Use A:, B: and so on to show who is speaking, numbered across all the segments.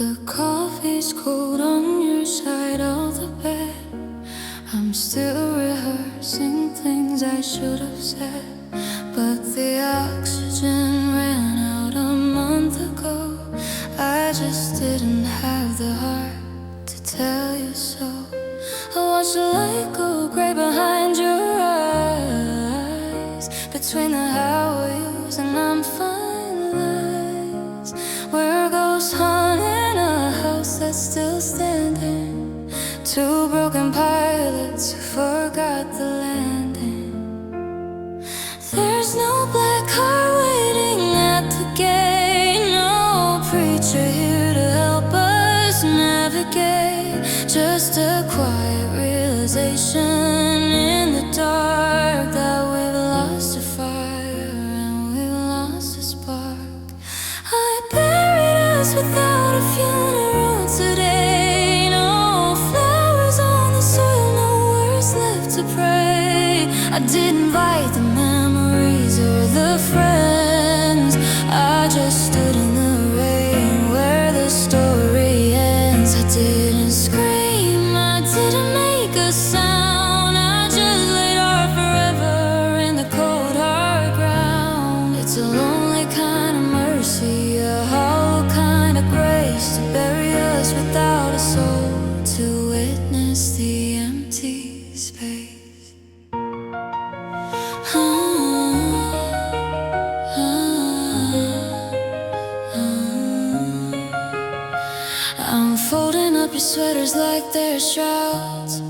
A: The coffee's cold on your side of the bed. I'm still rehearsing things I should have said, but the oxygen ran out a month ago. I just didn't have the heart to tell you so. I watched the light go gray behind your eyes, between the how are yous and I'm fine lies. We're ghosts hung in a house that's still standing, two broken pilots who forgot the landing. There's no black car waiting at the gate, no preacher here to help us navigate. Just a quiet realization in the dark that we've lost a fire and we've lost a spark. I buried us without a funeral today. No flowers on the soil, no words left to pray. I didn't invite the memories or the friends. I just stood in the rain where the story ends. I didn't scream, I didn't make a sound. I just laid our forever in the cold hard ground. It's a lonely kind of mercy, a hollow kind of grace, to bury us without a soul, to witness the empty space. I'm folding up your sweaters like they're shrouds,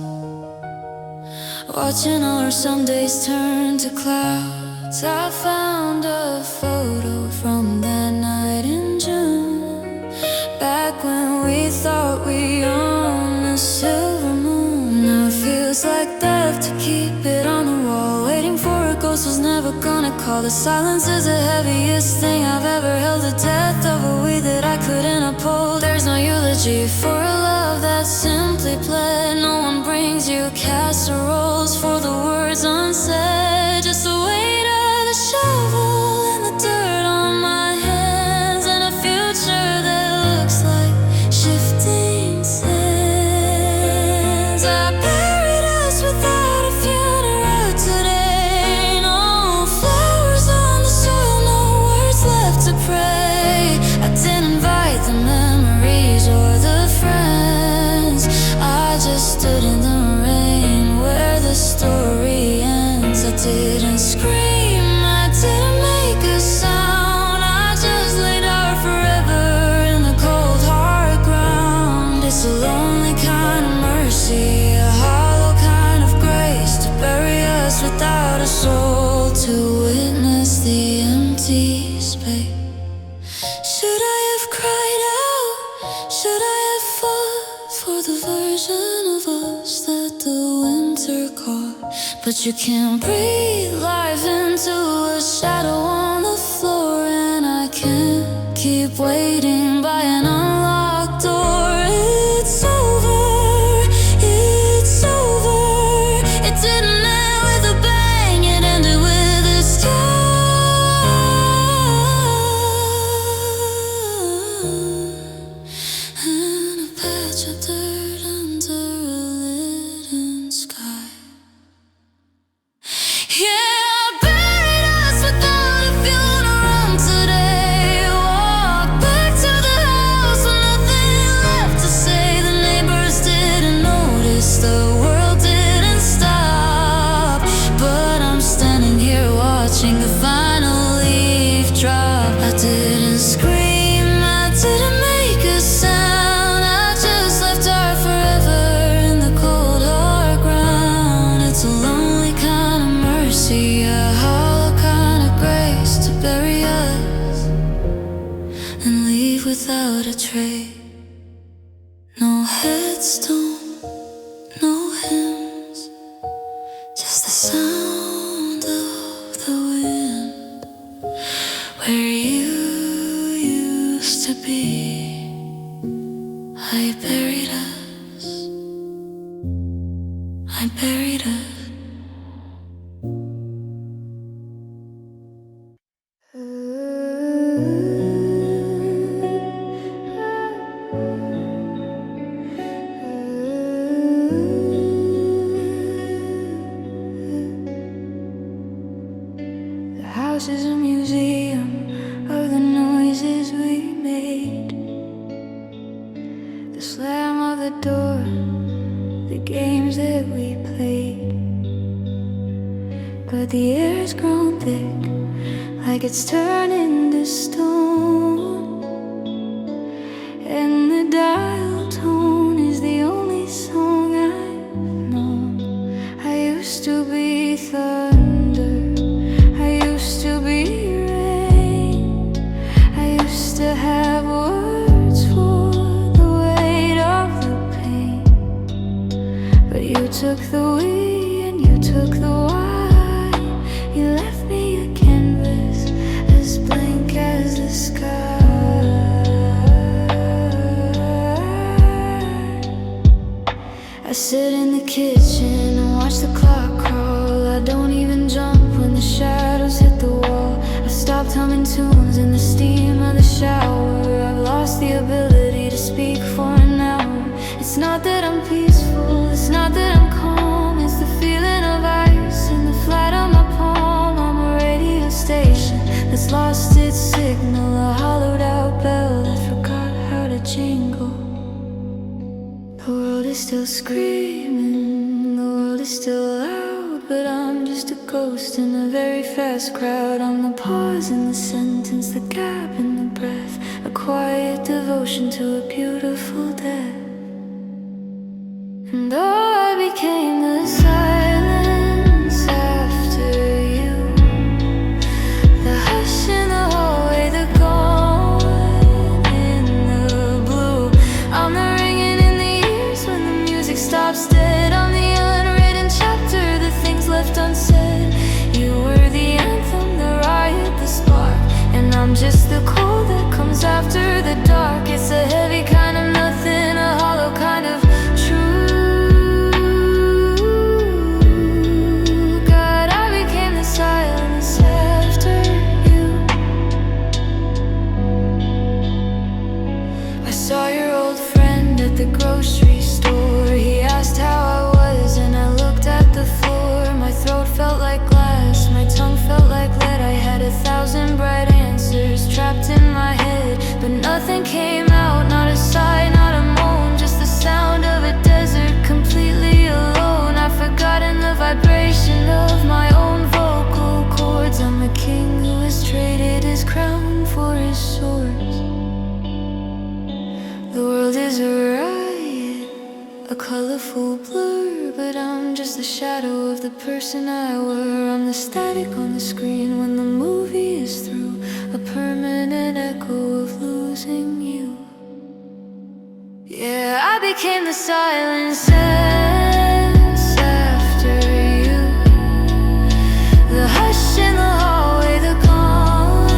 A: watching all our some days turn to clouds. I found a photo from that night in June, back when we thought we owned the silver moon. Now it feels like theft to keep it on the wall, waiting for a ghost was never gonna call. The silence is the heaviest thing I've ever held, the death of a we that I couldn't uphold. There's no eulogy for a love that simply bled. No one brings you casseroles for the words unsaid, just the weight of the shovel and the dirt on my hands, and a future that looks like shifting sands. I buried us without a funeral today. No flowers on the soil, no words left to pray. I didn't invite the memories or the friends. I just stood in the rain where the story ends. I didn't scream, I didn't make a sound. I just laid out forever in the cold hard ground. It's a lonely kind of mercy, a hollow kind of grace, to bury us without a soul, to witness the empty space. Should I have cried out? Should I have fought for the version of us that the winter caught? But you can't breathe life into a shadow on the floor, and I can't keep waiting by an unlocked door. It's over, it's over. It didn't end with a bang, it ended with a scar. And a patch of dirt under a leaden sky. Yeah, buried us without a funeral today. Walked back to the house with nothing left to say. The neighbors didn't notice, the world didn't stop. But I'm standing here watching the final leaf drop. I didn't scream, I didn't make a sound. I just left our forever in the cold hard ground. It's a lonely kind of mercy, a hollow kind of grace, to bury us and leave without a trace. No headstone, no hymns, just the sound of the wind. Where you used to be, I buried us, I buried us. house is a museum of the noises we made. The slam of the door, the games that we played. But the air's grown thick, like it's turning to stone. And the dial tone is the only song I've known. I used to be thunder, I used to be rain. I used to have words for the weight of the pain. But you took the we and you took the why. You left me a canvas as blank as the sky. I sit in the kitchen and watch the clock crawl. I don't even jump when the shadows hit the wall. I've stopped humming tunes in the steam of the shower. I've lost the ability to speak for an hour. It's not that I'm peaceful, it's not that I'm calm. It's the feeling of ice in the flat of my palm. I'm a radio station that's lost its signal, a hollowed out bell that forgot how to jingle. The world is still screaming, the world is still loud, but I'm just a ghost in a very fast crowd. I'm the pause in the sentence, the gap in the breath, a quiet devotion to a beautiful death. And though I became the silence after you, the hush in the hallway, the gone in the blue, I'm the ringing in the ears when the music stops dead. I'm the unwritten chapter, the things left unsaid. You were the anthem, the riot, the spark, and I'm just the cold that comes after the dark. It's a heavy kind of nothing, a hollow kind of true. God, I became the silence after you. I saw your old friend at the grocery store. He asked how I was and I looked at the floor. My throat felt like glass, my tongue felt like lead. I had 1,000 bright answers trapped in my head, but nothing came out, not a sigh, not a moan, just the sound of a desert completely alone. I've forgotten the vibration of my own vocal cords. I'm a king who has traded his crown for his swords. The world is a riot, a colorful blur, but I'm just the shadow of the person I were. I'm the static on the screen when the movie is through, a permanent echo of losing you. Yeah, I became the silence after you, the hush in the hallway, the gone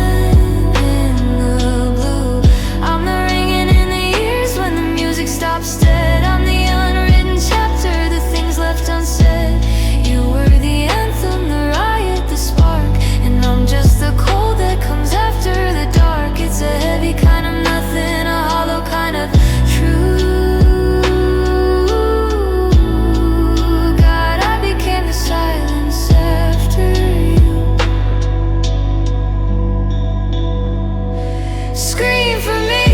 A: in the blue. I'm the ringing in the ears when the music stops dead. I'm the unwritten chapter, the things left unsaid. You were the anthem, the riot, the spark, and I'm just the cold that comes after the dark. It's a heavy kind of nothing, a hollow kind of true. God, I became the silence after you. Scream for me,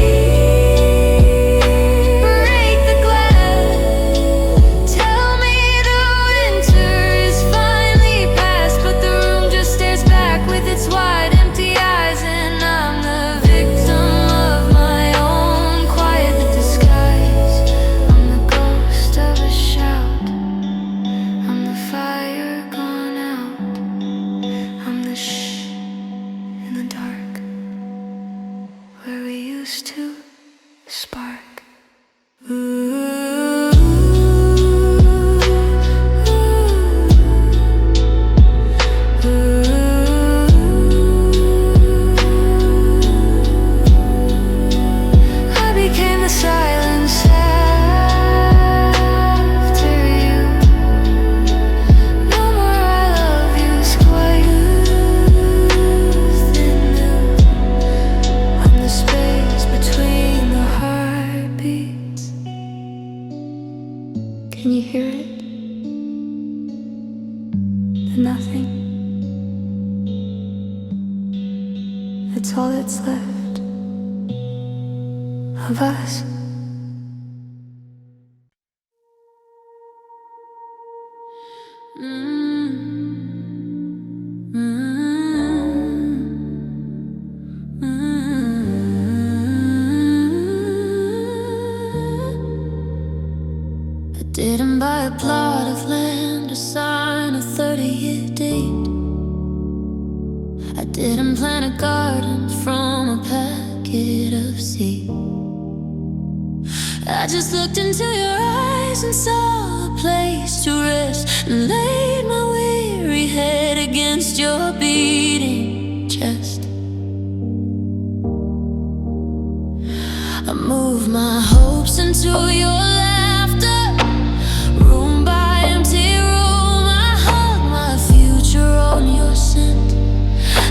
A: break the glass, tell me the winter is finally past. But the room just stares back with its wide empty eyes, and I'm the victim of my own quiet disguise. I'm the ghost of a shout, I'm the fire gone out, I'm the shh in the dark where we used to spark. I became the silence after you. No more I love you's quite thin. I'm the space between the heart It's all that's left of us. I didn't buy a plot of land or sign a 30-year date. I didn't plant a garden from a packet of seed. I just looked into your eyes and saw a place to rest, and laid my weary head against your beating chest. I moved my hopes into your laughter, room by empty room. I hung my future on your scent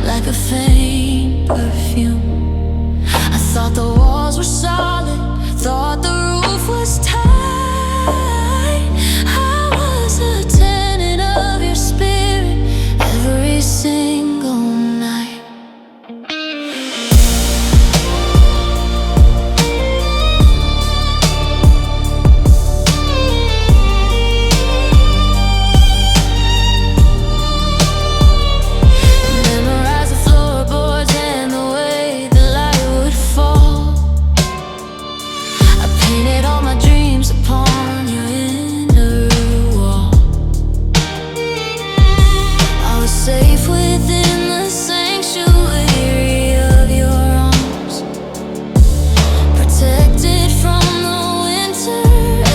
A: like a faint perfume. I thought the walls were solid, thought the roof was tight. I was a tenant of your spirit every single night. Memorize the floorboards and the way the light would fall. I painted all my dreams upon your inner wall. I was safe within the sanctuary of your arms, protected from the winter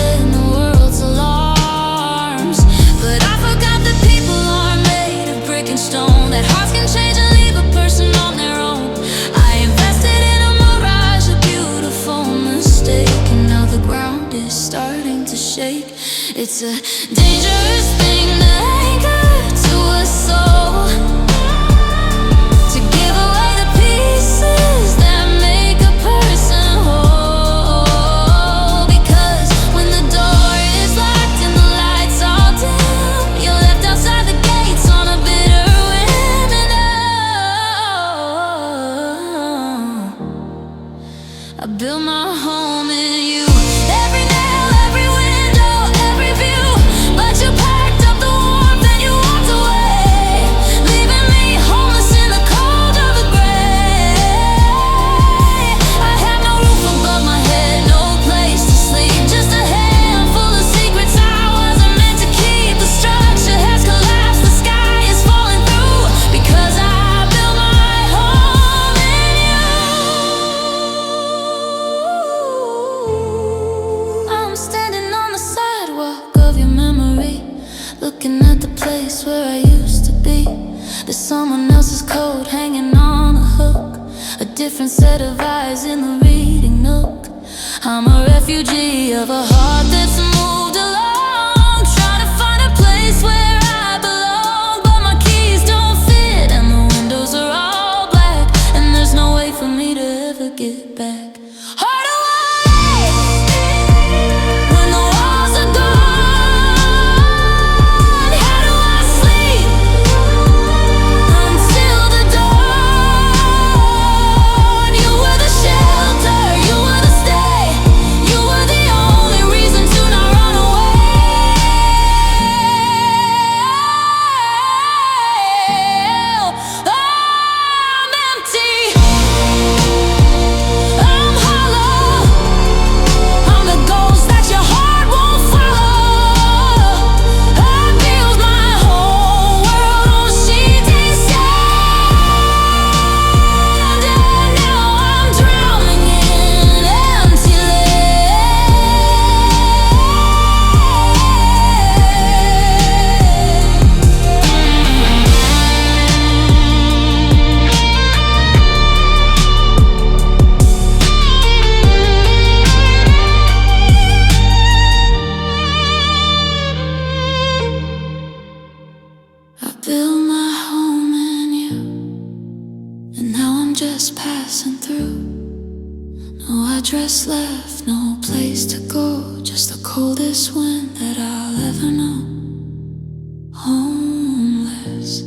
A: and the world's alarms. But I forgot that people are made of brick and stone, that hearts can change and leave a person on their own. I invested in a mirage, a beautiful mistake, and now the ground is starting to shake. It's a dangerous thing to anchor to a soul, to give away the pieces that make a person whole. Because when the door is locked and the lights all dim, you're left outside the gates on a bitter wind. And oh, I built my home in you. Every nail, every window, every view. But you packed up the warmth and you walked away, leaving me homeless in the cold of the grave. I had no roof above my head, no place to sleep, just a handful of secrets I wasn't meant to keep. The structure has collapsed, the sky is falling through, because I built my home in you. I'm standing on the sidewalk of your memory, looking at the place where I used to be. There's someone else's code hanging on a hook, a different set of eyes in the reading nook. I'm a refugee of a heart that's moved along, trying to find a place where I belong. But my keys don't fit and the windows are all black, and there's no way for me to ever get back. Heart away when the walls are gone. How do I sleep until the dawn? You were the shelter, you were the stay, you were the only reason to not run away. I'm empty, I'm hollow, I'm the ghost that your heart won't follow. I built my whole world on shifting sand, and now I'm drowning in empty I built my home in you, and now I'm just passing through. No address left, no place to go, just the coldest wind that I'll ever know. Homeless.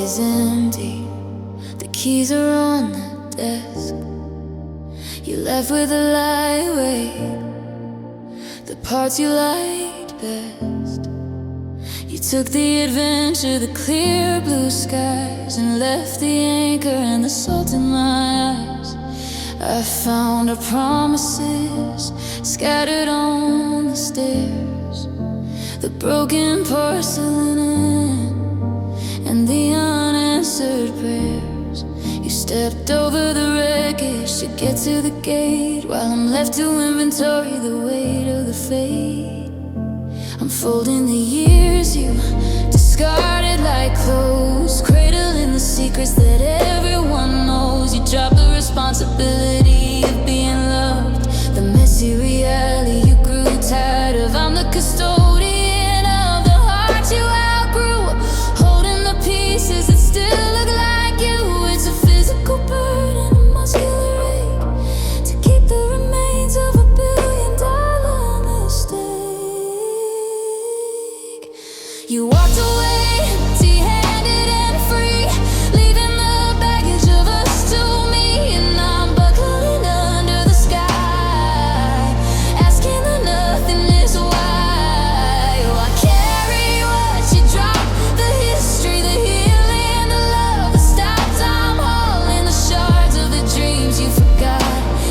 A: is empty. The keys are on the desk. You left with a lightweight, the parts you liked best. You took the adventure, the clear blue skies, and left the anchor and the salt in my eyes. I found our promises scattered on the stairs, the broken porcelain and the unanswered prayers. You stepped over the wreckage to get to the gate, while I'm left to inventory the weight of the fate. I'm folding the years you discarded like clothes, cradling the secrets that everyone knows. You drop the responsibility of being loved, the messy reality you grew tired of. I'm the custodian of the heart you outgrew, holding the pieces that still look like you. It's a physical burden, a muscular ache, to keep the remains of $1 billion mistake. You walked away empty-handed and free, leaving the baggage of us to me. And I'm buckling under the sky, asking the nothingness why. Oh, I carry what you dropped, the history, the healing, the love that stopped. I'm hauling the shards of the dreams you forgot,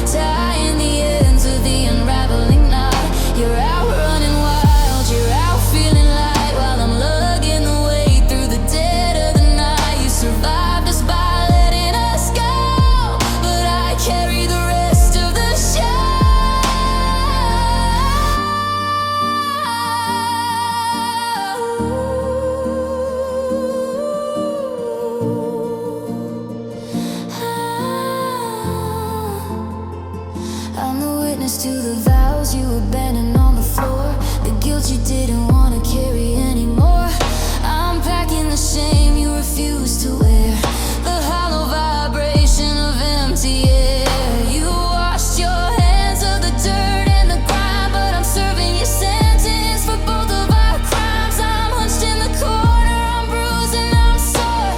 A: tying the ends of the unraveling knot. You're out running wild, you're out feeling light, while I'm lugging the weight through the dead of the night. You survived us by letting us go, but I carry the rest of the show. I'm the witness to the vows you abandoned on the floor, the guilt you didn't want to carry anymore. I'm packing the shame you refused to wear, the hollow vibration of empty air. You washed your hands of the dirt and the grime, but I'm serving your sentence for both of our crimes. I'm hunched in the corner, I'm bruised and I'm sore,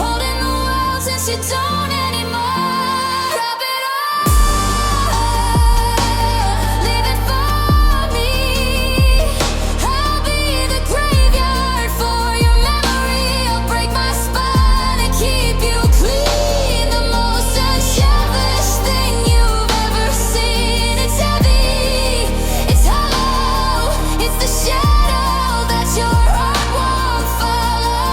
A: holding the world since you don't anymore. Drop it all, leave it for me. I'll be the graveyard for your memory. I'll break my spine and keep you clean, the most unselfish thing you've ever seen. It's heavy, it's hollow, it's the shadow that your heart won't follow.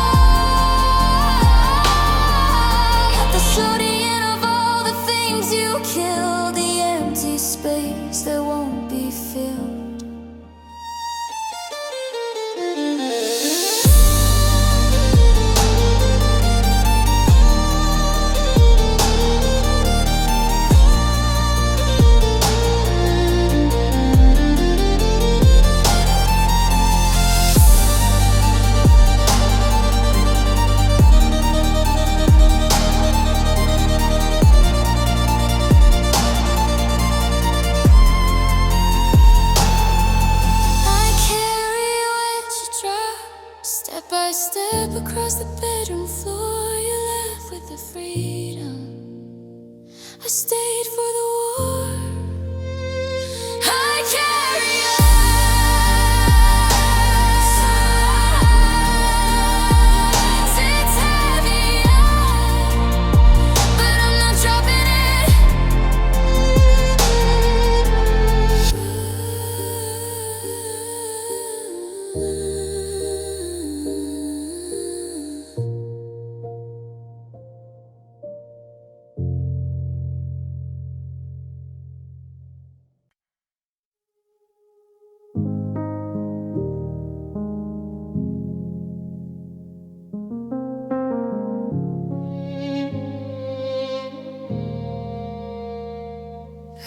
A: Custodian of all the things you killed, the empty space that won't be filled. I carry what you dropped, step by step across the bedroom floor. You left with the freedom, I stayed for the war. I carry us, it's heavy, but I'm not dropping it.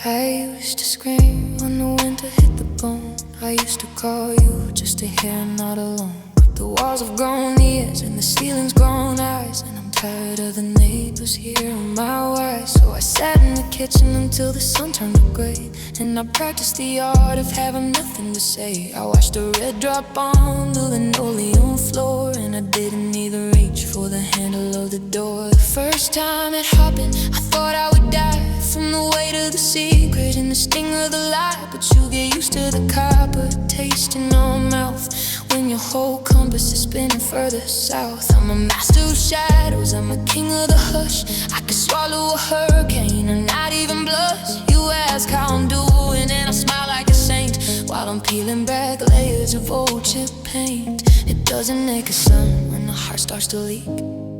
A: I used to scream when the winter hit the bone. I used to call you just to hear I'm not alone. But the walls have grown ears and the ceiling's grown eyes, and I'm tired of the neighbors hearing my why. So I sat in the kitchen until the sun turned to gray, and I practiced the art of having nothing to say. I watched a red drop on the linoleum floor, and I didn't even reach for the handle of the door. The first time it happened, I thought I would die from the weight of the secret and the sting of the lie. But you get used to the copper taste in your mouth when your whole compass is spinning further south. I'm a master of shadows, I'm a king of the hush. I could swallow a hurricane and not even blush. You ask how I'm doing and I smile like a saint while I'm peeling back layers of old chip paint. It doesn't make a sound when the heart starts to leak.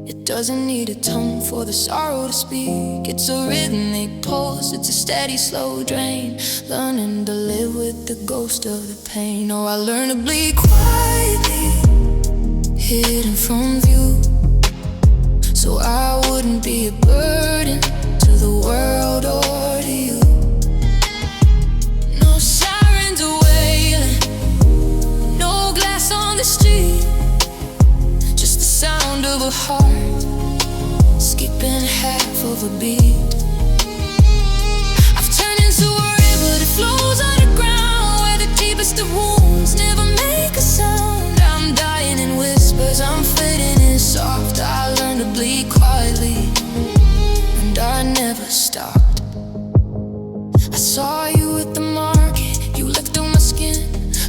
A: It doesn't need a tone for the sorrow to speak. It's a rhythmic pulse, it's a steady slow drain, learning to live with the ghost of the pain. Oh, I learned to bleed quietly, hidden from view, so I wouldn't be a burden to the world or to you. No sirens are wailing, no glass on the street, just the sound of a heart skipping half of a beat. I've turned into a river that flows underground, where the deepest of wounds never make a sound. I'm dying in whispers, I'm fading in soft. I learned to bleed quietly, and I never stopped. I saw you at the market, you licked on my skin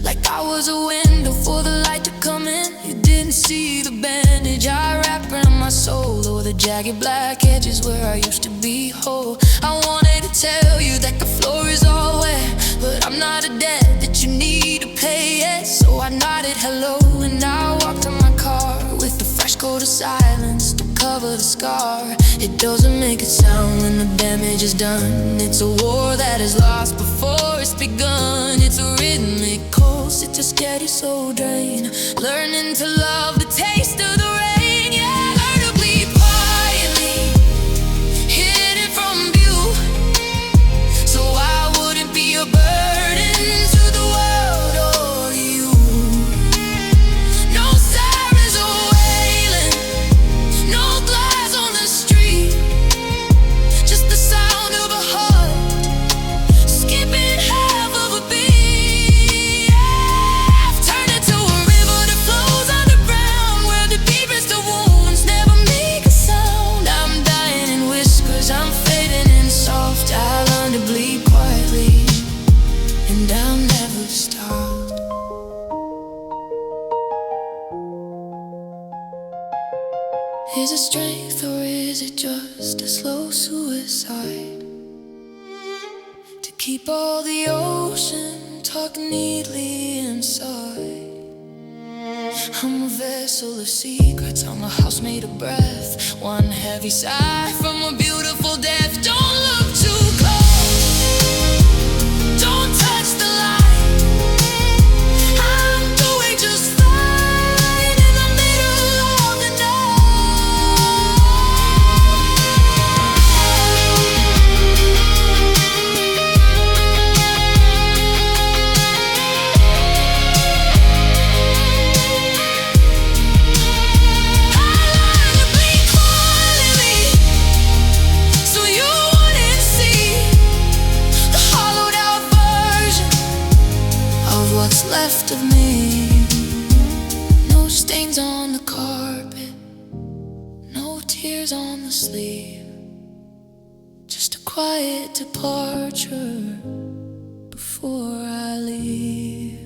A: like I was a window for the light to come in. You didn't see the bandage I wrapped around my soul, or the jagged black edges where I used to be whole. I wanted to tell you that the floor is all wet, but I'm not a debt that you need to pay yet. So I nodded hello and I walked to my car with a fresh coat of silence to cover the scar. It doesn't make a sound when the damage is done. It's a war that is lost before it's begun. It's a rhythmic pulse, it's a steady soul drain, learning to love the taste of the rain. Yeah, learn to bleed quietly, hidden from view, so I wouldn't be a burden to the world or you. No sirens are wailing, no glass on the street, just the sound of a heart skipping half of a beat. Yeah, I've turned into a river that flows underground, where the deepest of wounds never make a sound. I'm dying in whispers, I'm fading in soft. I learned to bleed quietly, and I'll never stop. Is it strength or is it just a slow suicide? To keep all the ocean tucked neatly inside. I'm a vessel of secrets, I'm a house made of breath, one heavy sigh from a beautiful death. Don't look too close, don't touch the light. I'm doing just fine in the middle of the what's left of me. No stains on the carpet, no tears on the sleeve, just a quiet departure before I leave.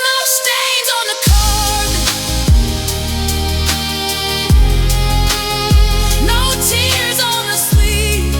A: No stains on the carpet, no tears on the sleeve,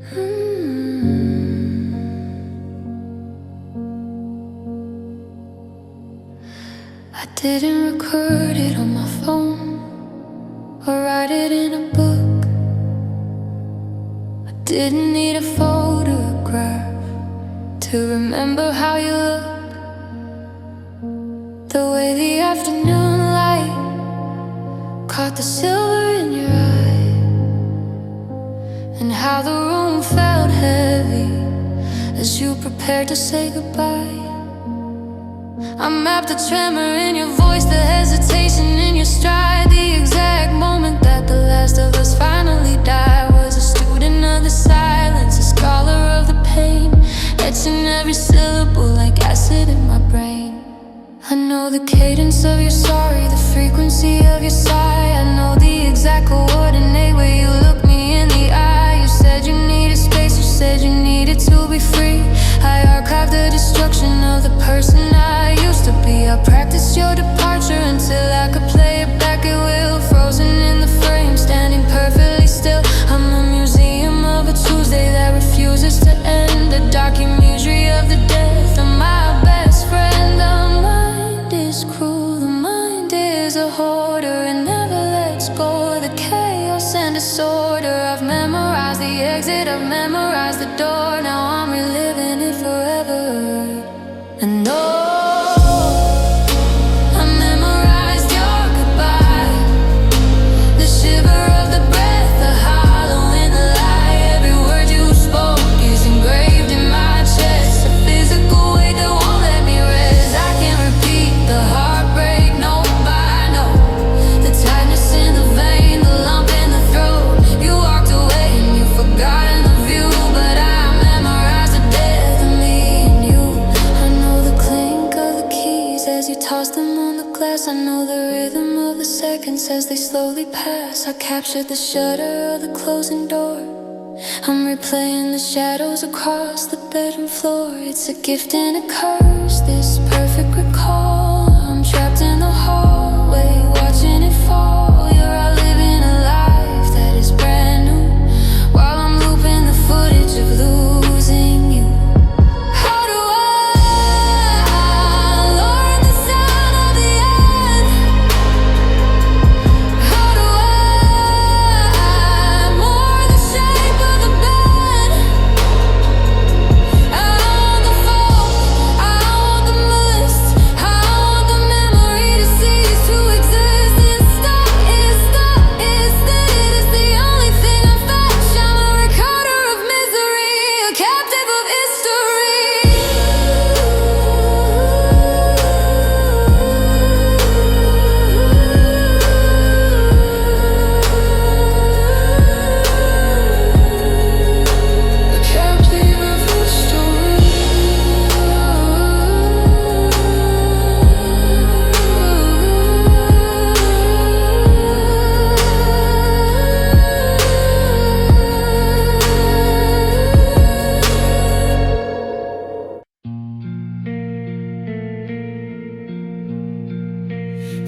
A: I didn't record it on my phone or write it in a book. I didn't need a photograph to remember how you look. The way the afternoon light caught the silver in your eye, and how the room felt heavy as you prepared to say goodbye. I mapped the tremor in your voice, the hesitation in your stride. The exact moment that the last of us finally died. Was a student of the silence, a scholar of the pain, etching every syllable like acid in my brain. I know the cadence of your sorry, the frequency of your sigh. I know the exact coordinate where you look me in the eye. You said you needed space, you said you needed to be free. I archived the destruction of the person I used to be. I practiced your departure until I could play it back at will. Frozen in the frame, standing perfectly still. I'm a museum of a Tuesday that refuses to end. A documentary of the death of my best friend. The mind is cruel, the mind is a hoarder, and never lets go. The chaos and disorder. I've memorized the exit, I've memorized the door. Now I'm reliving it forever. And I memorized your goodbye, the shiver of the breath, the hollow in the lie. Every word you spoke is engraved in my chest, a physical weight that won't let me rest. I can't repeat the heartbreak note by note, the tightness in the vein, the lump in the throat. You walked away and you forgotten the view, but I memorized the death of me and you. I know the clink of the keys as you toss them on the glass. I know the rhythm of the seconds as they slowly pass. I captured the shudder of the closing door. I'm replaying the shadows across the bedroom floor. It's a gift and a curse, this perfect recall. I'm trapped in the hallway, watching it fall. You're out living a life that is brand new, while I'm looping the footage of losing you. How do I learn the sound of the end? How do I mourn the shape of the bed? I want the fall, I want the mist, I want the memory to cease to exist. It's stuck, it's dead, it's the only thing I fetch. I'm a recorder of misery, a captive of history. A captive of history.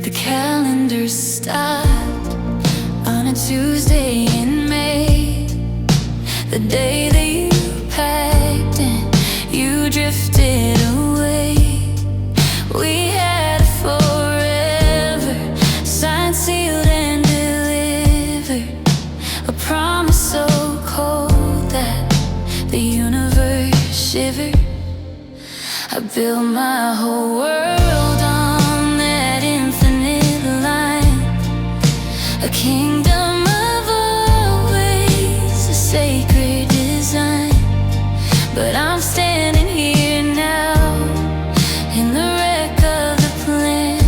A: The calendar stopped on a Tuesday in May, the day that you packed and you drifted away. We had a forever, signed, sealed, and delivered, a promise so cold that the universe shivered. I built my whole world on that infinite line, a kingdom of always, a sacred design. But I'm standing here now, in the wreck of the plan,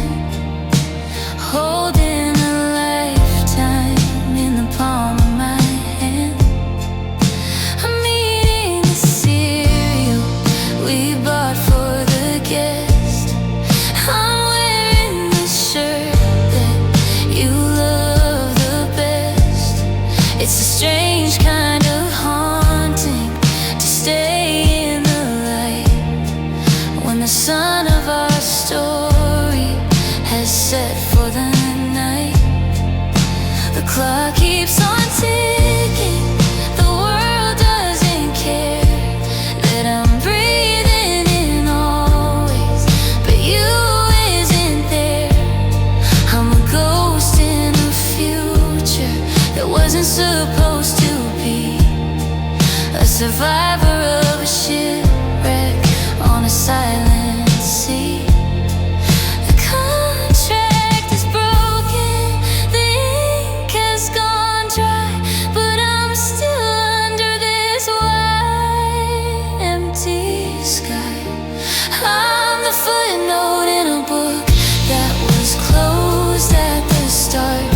A: holding a lifetime in the palm of my hand. I'm eating the cereal we bought for the guest. I'm wearing the shirt that you love the survivor of a shipwreck on a silent sea. The contract is broken, the ink has gone dry, but I'm still under this wide, empty sky. I'm the footnote in a book that was closed at the start,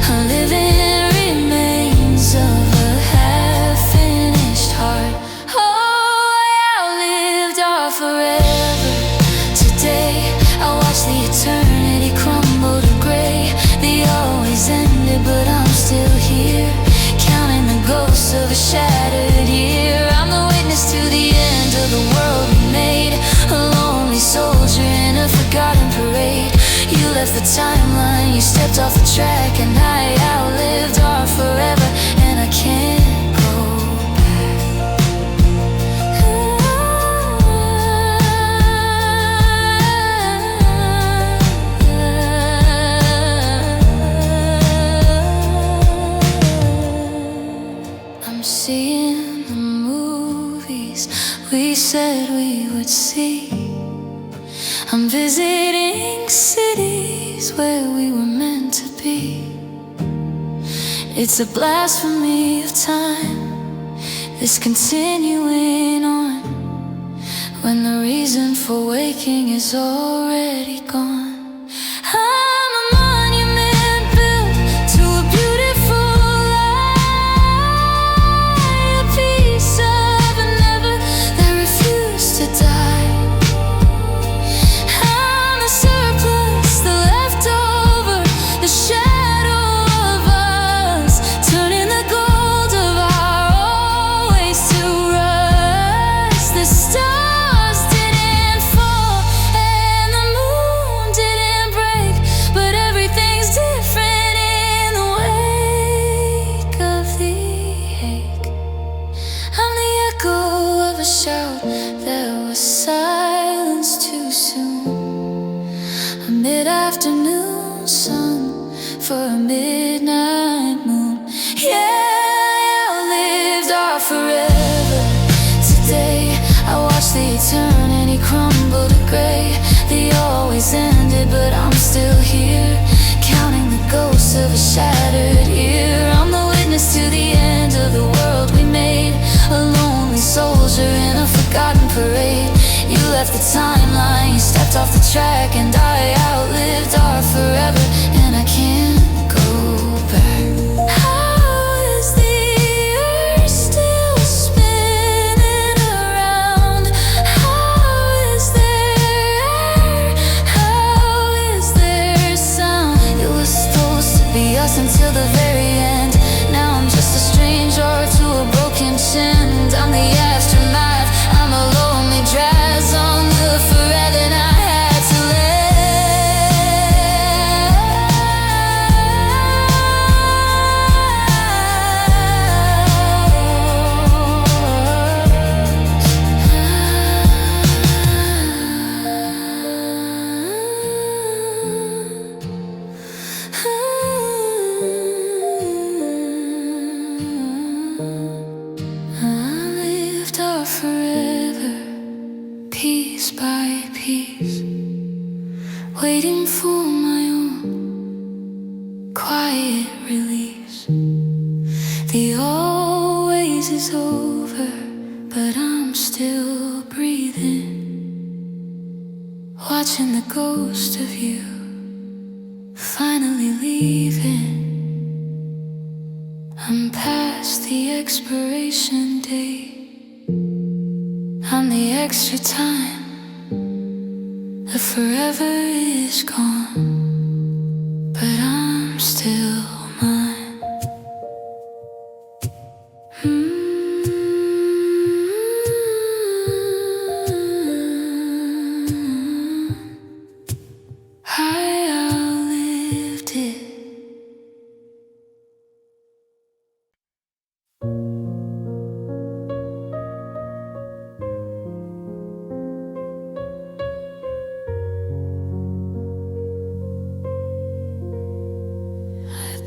A: a living remains of a half-finished heart. Oh, I outlived our forever. Today I watch the eternity crumble to gray. They always ended, but I'm still here, counting the ghosts of a shattered year. I'm the witness to the end of the world we made, a lonely soldier in a forgotten parade. You left the timeline, you stepped off the track, and I outlived our forever, and I can't go back. I'm seeing the movies we said we would see. I'm visiting cities where we were meant to be. It's a blasphemy of time, this continuing on, when the reason for waking is already gone. I'm a monument built to a beautiful lie, a piece of a never that refused to die. Shout that was silenced too soon, a mid-afternoon sun for a midnight moon. Yeah, I outlived our forever. Today I watch the eternity crumble to gray. They always ended, but I'm still here, counting the ghosts of a shattered year. I'm the witness to the end of the world we made, a lonely soldier in a forgotten parade. You left the timeline, you stepped off the track, and I outlived our forever, and I can't go back. How is the earth still spinning around? How is there air? How is there sound? It was supposed to be us until the very end. Now I'm just a stranger to a broken chant. I'm the aftermath, I'm a lonely drag on the forever I had to forever, piece by piece, waiting for my own quiet release. The always is over, but I'm still breathing, watching the ghost of you finally leaving. I'm past the expiration date, I'm the extra time, the forever is gone, but I'm still mine. I outlived it.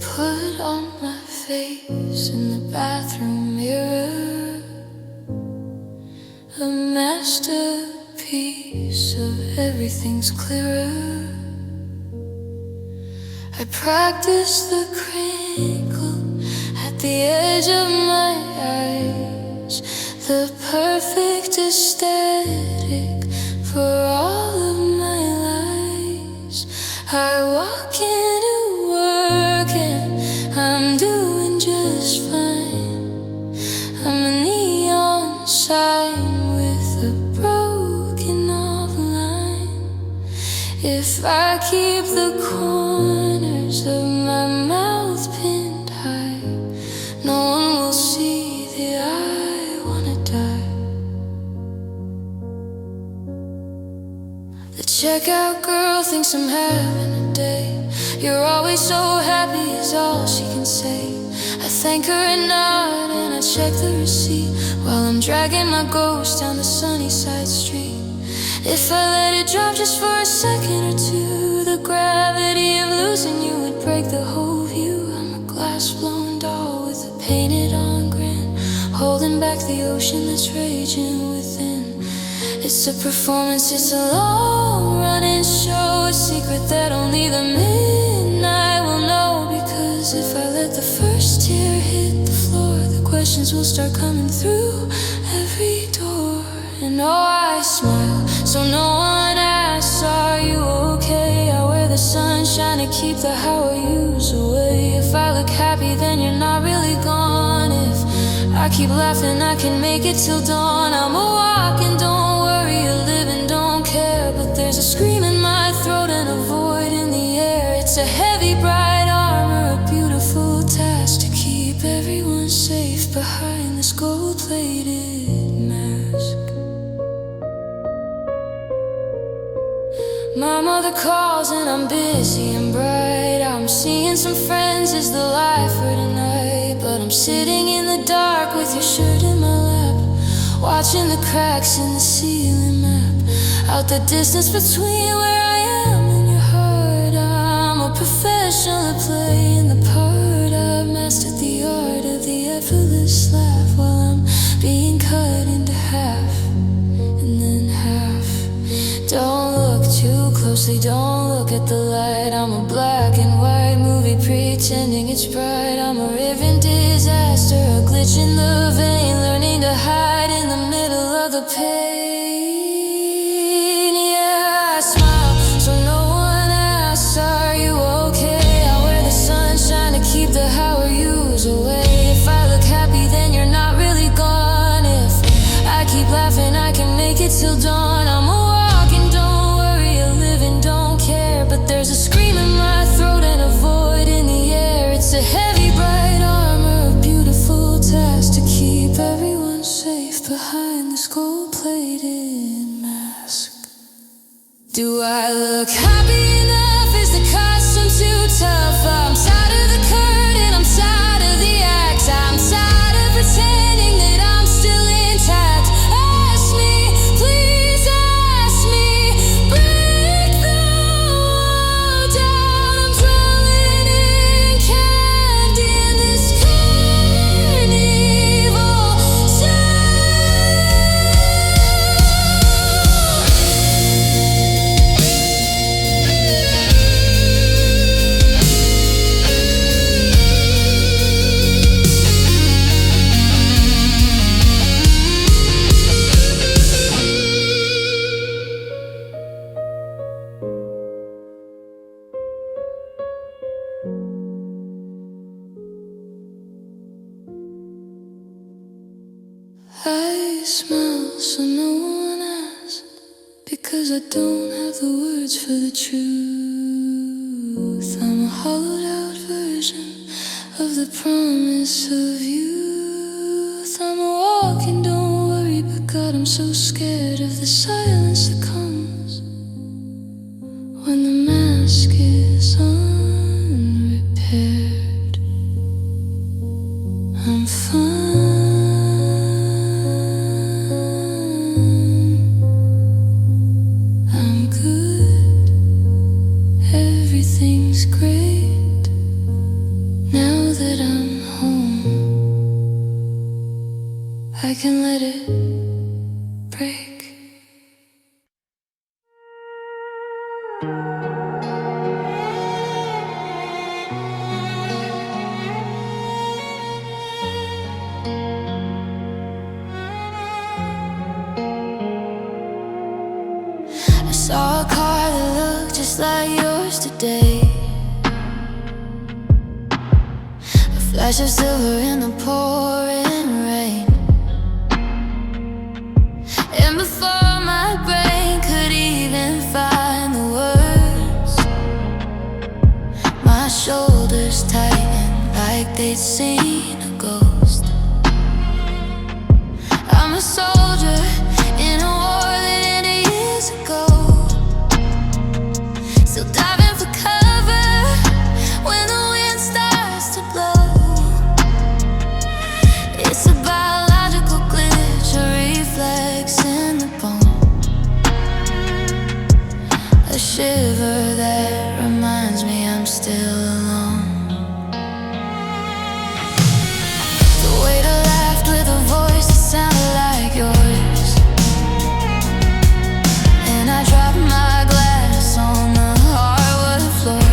A: Put on my face in the bathroom mirror. masterpiece of everything's clearer. I practice the crinkle at the edge of my eyes, the perfect aesthetic for all of my lies. I walk into work and I'm doing just fine. I'm a neon sign with a broken off line. If I keep the corners of my mouth pinned high, no one will see that I wanna die. The checkout girl thinks I'm having a day. You're always so happy is all she can say. I thank her and nod and I check the receipt while I'm dragging my ghost down the sunny side street. If I let it drop just for a second or two, the gravity of losing you would break the whole view. I'm a glass-blown doll with a painted-on grin, holding back the ocean that's raging within. It's a performance, it's a long-running show, a secret that only the midnight will know. Because if I let the first tear hit the floor, the questions will start coming through every door. And oh, I smile so no one asks, are you okay? I wear the sunshine to keep the how are yous away. If I look happy, then you're not really gone. If I keep laughing, I can make it till dawn. I'm a walking, don't worry, a living, don't care. But there's a scream in my throat and a void in the air. It's a heavy, bright armor, a beautiful task to keep everyone safe behind this gold-plated mask. My mother calls and I'm busy and bright. I'm seeing some friends, is the life for tonight. But I'm sitting in the dark with your shirt in my lap, watching the cracks in the ceiling map out the distance between where I am and your heart. I'm a professional at playing the part. I've mastered the art of the effortless laugh while I'm being cut into half and then half. Don't look too closely, don't look at the light. I'm a black and white movie pretending it's bright. I'm a raving disaster, a glitch in the vein, learning to hide in the middle of the pain. Yeah, I smile so no one asks, are you okay? I wear the sunshine to keep the how are yous away. If I look happy, then you're not really gone. If I keep laughing, I can make it till dawn. I'm a but there's a scream in my throat and a void in the air. It's a heavy, bright armor, a beautiful task to keep everyone safe behind this gold-plated mask. Do I look happy enough? Is the costume too tough? I'm tired of the curtain, I'm tired of the act. I'm tired of pretending that I'm still intact. Ask me, please ask me, break the I smile so no one asks, because I don't have the words for the truth. I'm a hollowed out version of the promise of youth. I'm a walking, don't worry, but God, I'm so scared of the silence that comes when the mask is unrepaired. I'm fine. Everything's great now that I'm home. I can let it break. just like yours today. A flash of silver in the pouring rain. And before my brain could even find the words, my shoulders tightened like they'd seen a ghost. I'm a soldier in a war that ended years ago, still diving for cover when the wind starts to blow. It's a biological glitch, a reflex in the bone, a shiver that reminds me I'm still alone. The waiter laughed with a voice that sounded like yours, and I dropped my glass on the hardwood floor.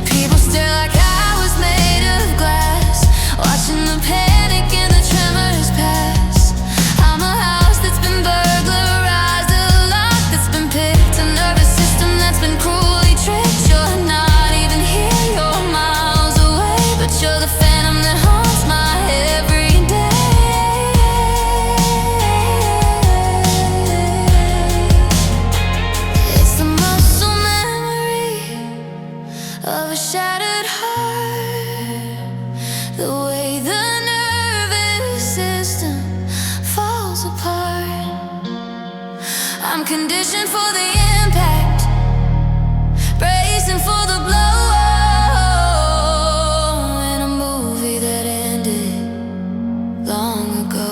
A: People stare like I was made of glass, watching the panic and the tremors pass. I'm a house that's been burglarized, a lock that's been picked, a nervous system that's been cruelly tricked. You're not even here, you're miles away, but you're the phantom that haunts my every day. It's the muscle memory of a shattered heart, the way the nervous system falls apart. I'm conditioned for the impact, bracing for the blow, in a movie that ended long ago.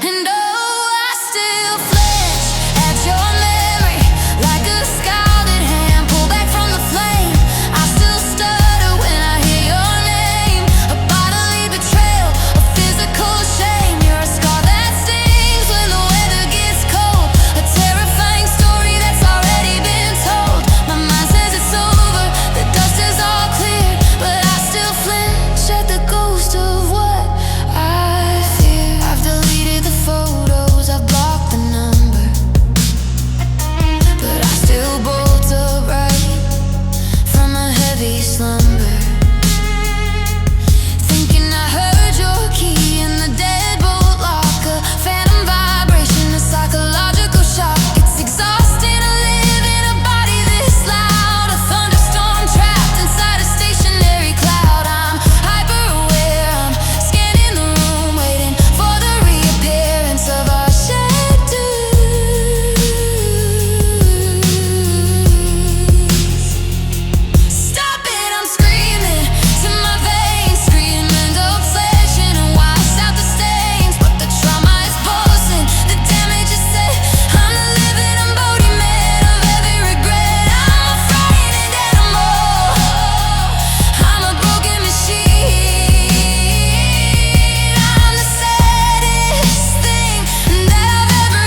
A: And oh, I still flinch at your memory, like a scalded hand pulled back from the flame. I still stutter when I hear your name, a bodily betrayal, a physical shame. You're a scar that stings when the weather gets cold, a terrifying story that's already been told. My mind says it's over, the dust is all cleared, but I still flinch at the ghost of what I fear. I've deleted the photos, I've blocked the number, but I still bolt upright from a heavy slumber, thinking I heard your key in the deadbolt lock, a phantom vibration, a psychological shock. It's exhausting to live in a body this loud, a thunderstorm trapped inside a stationary cloud. I'm hyper aware, I'm scanning the room, waiting for the reappearance of our shadows. Stop it, I'm screaming to my veins, screaming obsession and washed out the stains, but the trauma is pulsing, the damage is set. I'm the living embodiment of every regret. I'm a frightened animal, I'm a broken machine. I'm the saddest thing that I've ever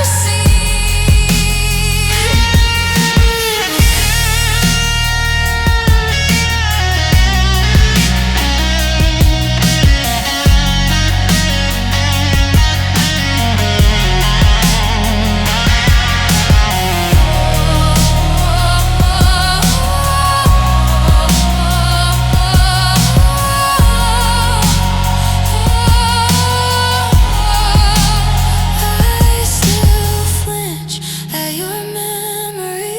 A: I still flinch at your memory.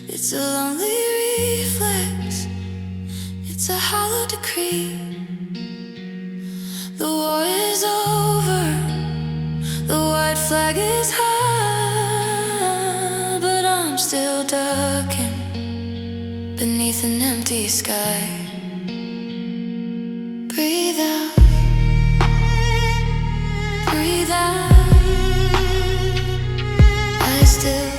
A: It's a lonely reflex, it's a hollow decree. The war is over, the white flag is high, but I'm still ducking beneath an empty sky. Breathe out, breathe out. I still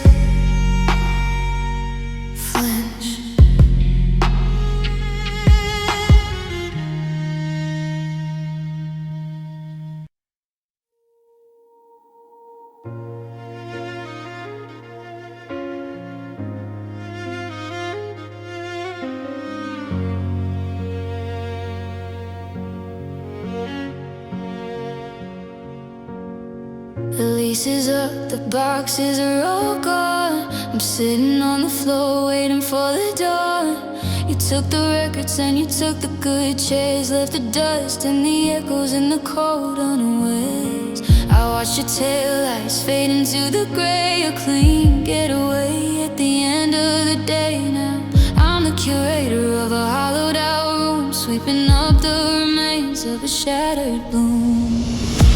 A: flinch. The lease is up, the boxes are all gone. I'm sitting on the floor waiting for the dawn. You took the records and you took the good chairs, left the dust and the echoes in the cold unawares. I watched your taillights fade into the gray, a clean getaway at the end of the day. Now I'm the curator of a hollowed out room, sweeping up the remains of a shattered bloom.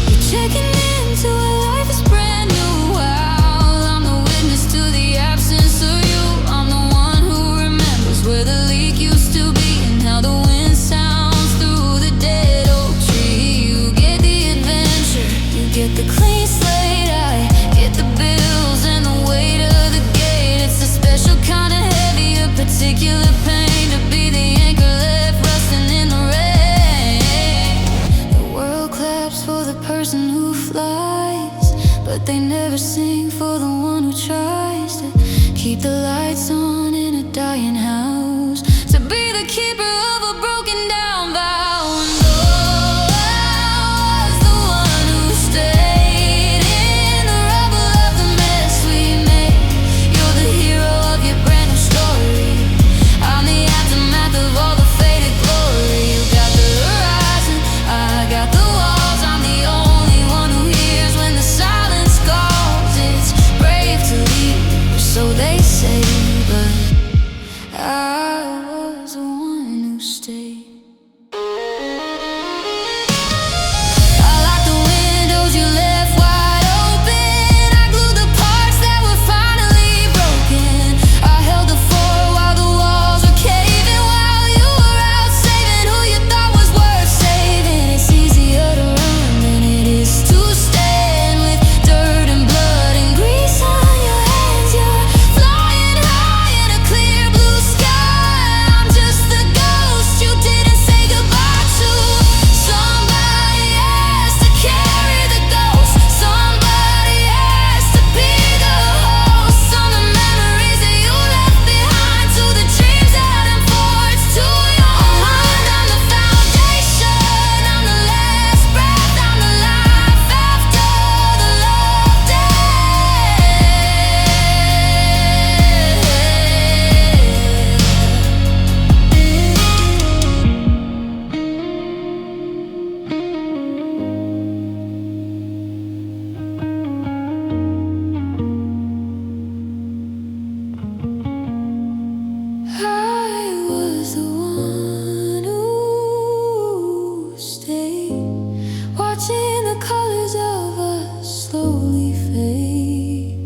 A: You're checking into a life is brand new. Wow, I'm the witness to the absence of you. I'm the one who remembers where the leak used to be and how the wind sounds through the dead oak tree. You get the adventure, you get the clean slate, I get the bills and the weight of the gate. It's a special kind of heavy, a particular pain to be the anchor left rusting in the rain. The world claps for the person who flies, but they never sing for the one who tries to keep the lights on in a dying house, to be the keeper of a broken down vow. And oh, I was the one who stayed in the rubble of the mess we made. You're the hero of your brand new story. I'm the aftermath of all the faded glory. You got the horizon, I got the walls. I'm the only one who hears when the silence calls. It's brave to leave, so they say, but I was the one who stayed. I locked the windows you left wide open. I glued the parts that were finally broken. I held the fort while the walls were caving, while you were out saving who you thought was worth saving. It's easier to run than it is to stand, with dirt and blood and grease on your hands. You're flying high in a clear blue sky. I'm just the ghost you didn't say goodbye to. Somebody has to carry the ghost. Somebody has to be the host on the memories that you left behind, to the dreams that unforged to your mind. I'm the foundation, I'm the last breath, I'm the life after the love I was the one who stayed, watching the colors of us slowly fade.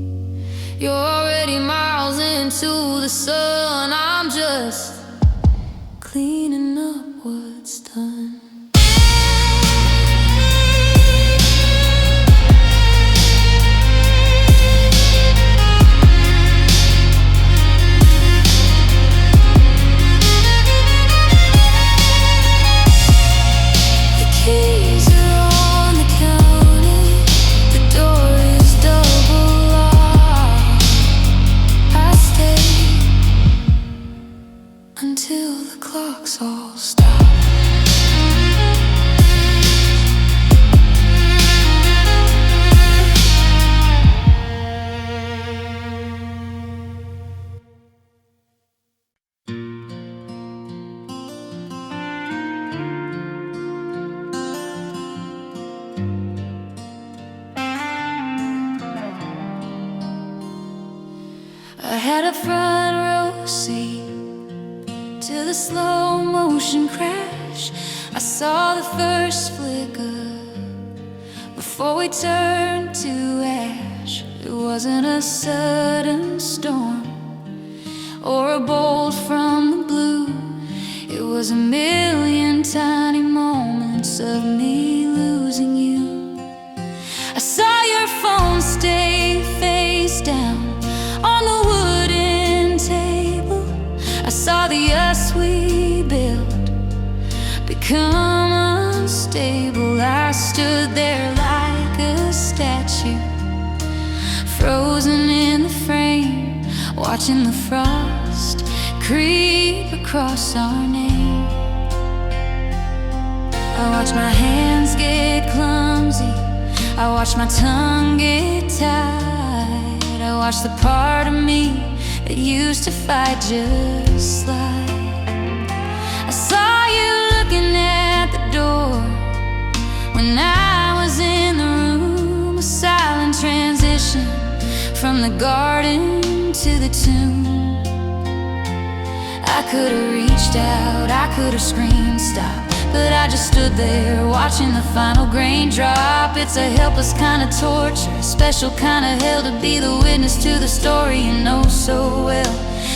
A: You're already miles into the sun, I'm just cleaning up what's done. The keys are on the counter, the door is double locked. I stay until the clocks all stop. I had a front row seat to the slow motion crash. I saw the first flicker before we turned to ash. It wasn't a sudden storm or a bolt from the blue. It was a million tiny moments of me losing you. I saw your phone stay face down on the wooden table. I saw the us we built become unstable. I stood there like a statue, frozen in the frame, watching the frost creep across our name. I watched my hands get clumsy, I watched my tongue get tied. I watched the part of me that used to fight just slide. I saw you looking at the door when I was in the room, a silent transition from the garden to the tomb. I could've reached out, I could've screamed stop, but I just stood there watching the final grain drop. It's a helpless kind of torture, a special kind of hell to be the witness to the story you know so well.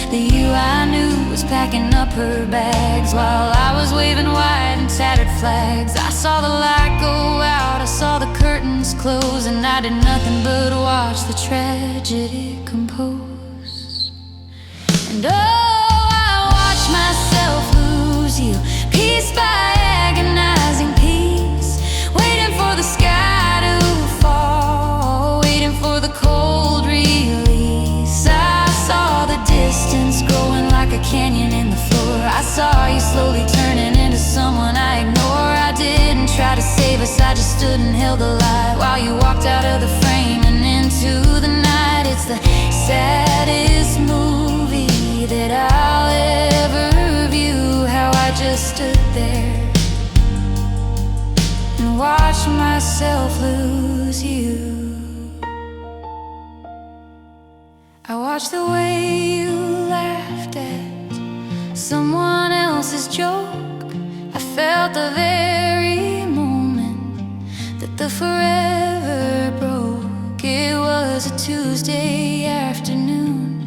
A: The you I knew was packing up her bags while I was waving white and tattered flags. I saw the light go out, I saw the curtains close, and I did nothing but watch the tragedy compose. And myself lose you, piece by agonizing piece, waiting for the sky to fall, waiting for the cold release. I saw the distance growing like a canyon in the floor. I saw you slowly turning into someone I ignore. I didn't try to save us, I just stood and held the light while you walked out of the frame and into the night. It's the saddest movie that I'll ever view, how I just stood there and watched myself lose you. I watched the way you laughed at someone else's joke. I felt the very moment that the forever broke. It was a Tuesday afternoon.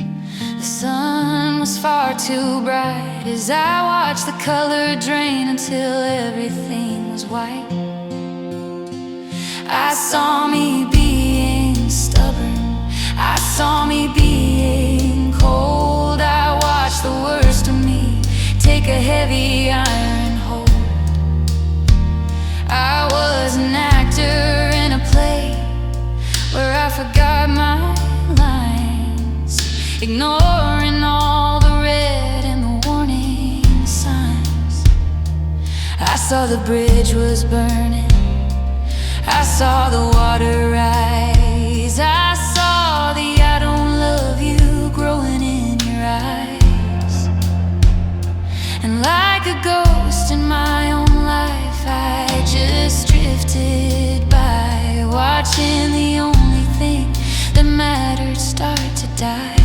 A: The sun was far too bright as I watched the color drain until everything was white. I saw me being stubborn, I saw me being cold. I watched the worst of me take a heavy iron hold. I was an actor in a play where I forgot my lines, ignoring all the red and the warning signs. I saw the bridge was burning, I saw the water rise, I saw the I don't love you growing in your eyes. And like a ghost in my own life, I just drifted by, watching the only thing that mattered start to die.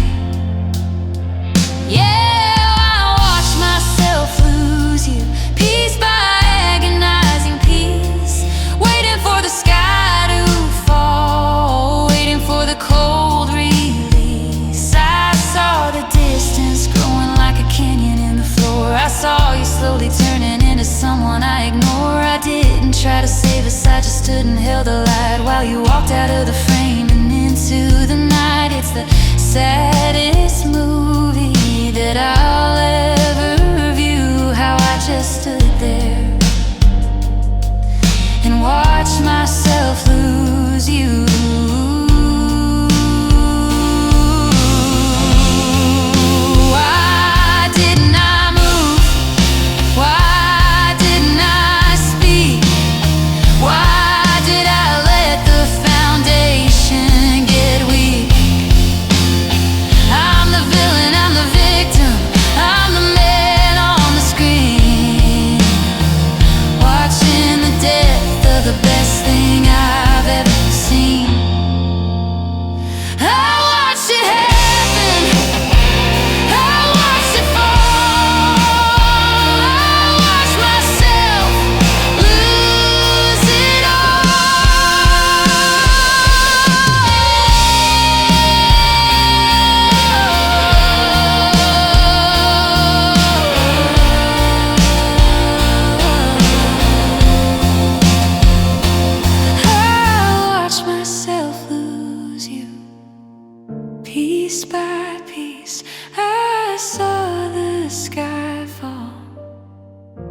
A: Piece by agonizing piece, waiting for the sky to fall, waiting for the cold release. I saw the distance growing like a canyon in the floor. I saw you slowly turning into someone I ignore. I didn't try to save us, I just stood and held the light while you walked out of the frame and into the night. It's the saddest movie that I'll ever view, how I just stood there and watched myself lose you. Why didn't I move? Why didn't I speak? Why did I let the foundation get weak? I'm the villain, I'm the victim, I'm the man on the screen, watching the death of the best thing I've ever seen. I watched it happen, I watched it fall, I watched myself lose it I watched myself lose you. Piece by piece, I saw the sky fall,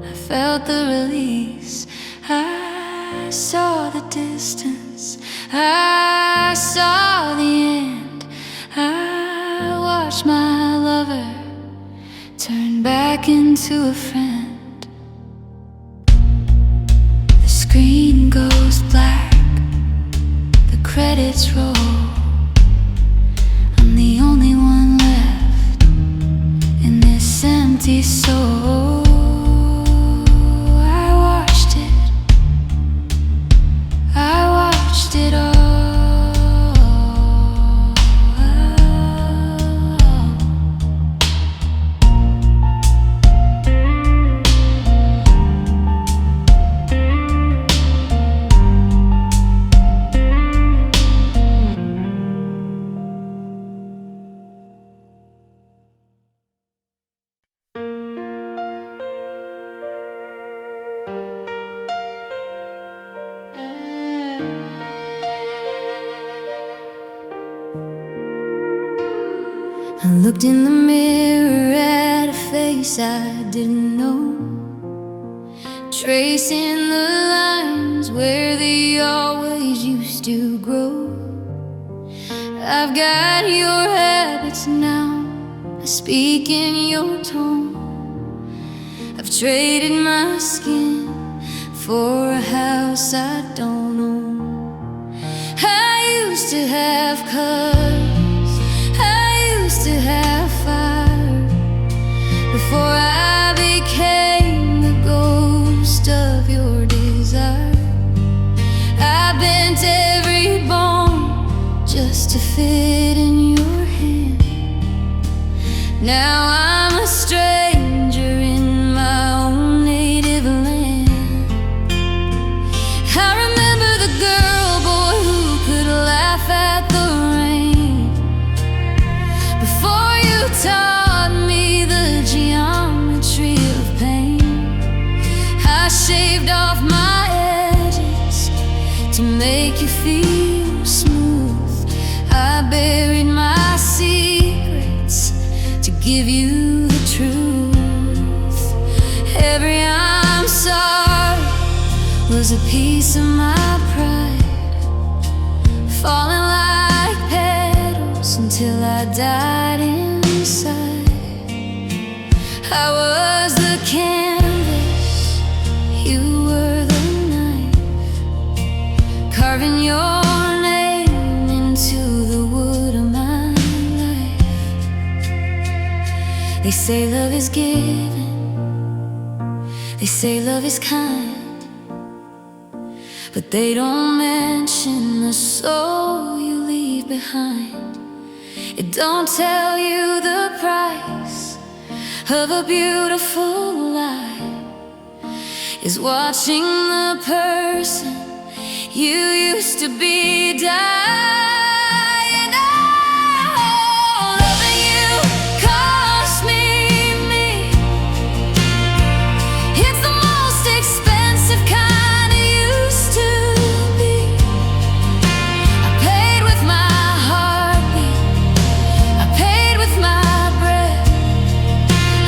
A: I felt the release, I saw the distance, I saw the end. I watched my lover turn back into a friend. The screen goes black, its role. I'm the only one left in this empty soul. I watched it all. I looked in the mirror at a face I didn't know, tracing the lines where they always used to grow. I've got your habits now, I speak in your tone. I've traded my skin for a house I don't own. I used to have colors, I used to have fire, before I became the ghost of your desire. I bent every bone just to fit in your hand. Now I'm a stranger in my own native land. I remember the girl, boy, who could laugh at the rain, before you taught me the geometry of pain. I shaved off my edges to make you feel smooth. I buried my secrets to give you the truth. Every I'm sorry was a piece of my pride, falling like petals until I died inside. I was the canvas, you were the knife, carving your name into the wood of my life. They say love is giving, they say love is kind, but they don't mention the soul you leave behind. It don't tell you the price of a beautiful life is watching the person you used to be die. And oh, loving you cost me. It's the most expensive kind it used to be. I paid with my heartbeat, I paid with my breath.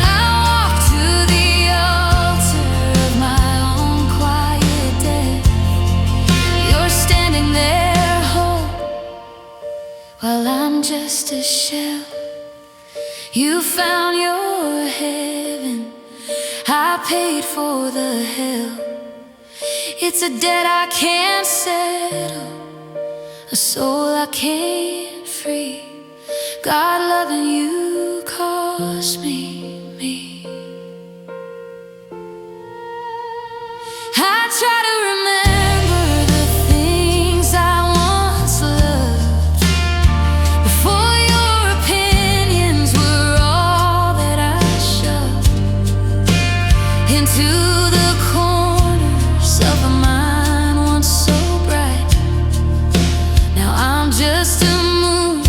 A: I walked to the altar of my own quiet death. You're standing there whole, while I'm just a shell. You found your heaven, I paid for the hell. It's a debt I can't settle, a soul I can't free. God, loving you cost me. I try to remember the things I once loved, before your opinions were all that I shoved into the corners of a mind once so bright. Now I'm just a moon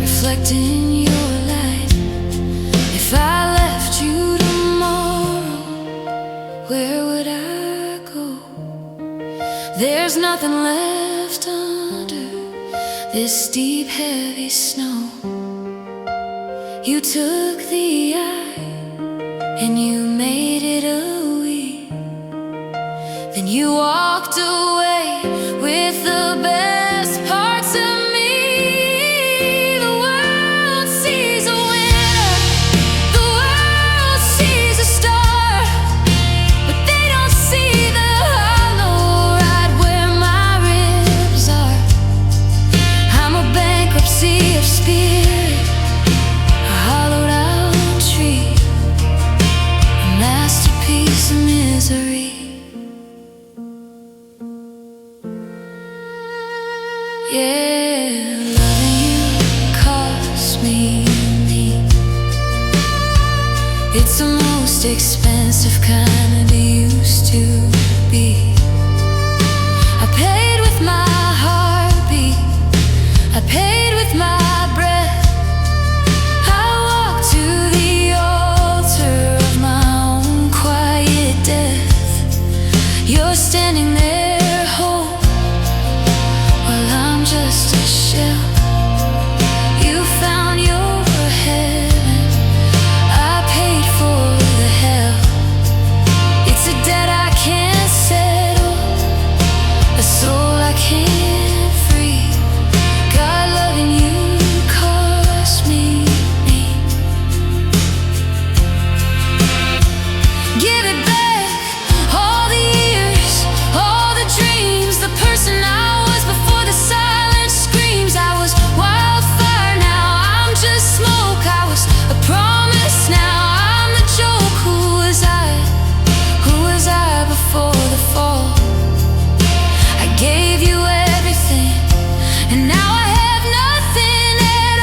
A: reflecting your light. If I left you tomorrow, where would I go? There's nothing left under this deep, heavy snow. You took the eye and you made it a we. Then you walked away with the best parts of me. The world sees a winner, the world sees a star, but they don't see the hollow right where my ribs are. Yeah, loving you cost me. It's the most expensive kind it used to be. I paid with my heartbeat, I paid with my breath. I walked to the altar of my own quiet death. You're standing there whole, while I'm just a shell. You found your heaven, I paid for the hell. It's a debt I can't settle, a soul I can't free. God, loving you cost me. Give it back, all the years, all the dreams, the person I was before the silent screams. I was wildfire, now I'm just smoke. I was a promise, now I'm the joke. Who was I? Who was I before the fall? I gave you everything, and now I have nothing at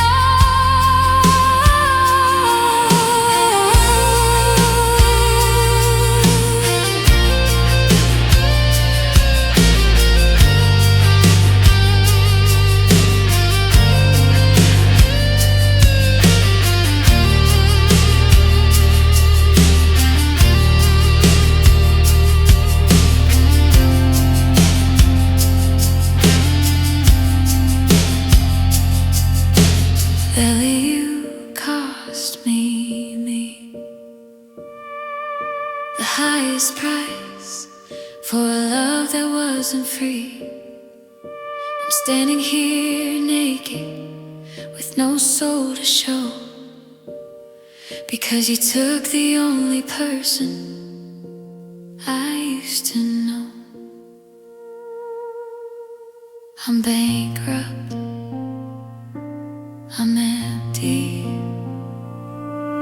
A: Ellie, you cost me the highest price for a love that wasn't free. I'm standing here naked with no soul to show, because you took the only person I used to know. I'm bankrupt, I'm empty,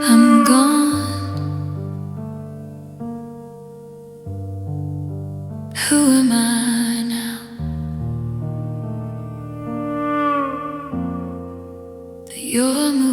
A: I'm gone. Who am I now? That you're moving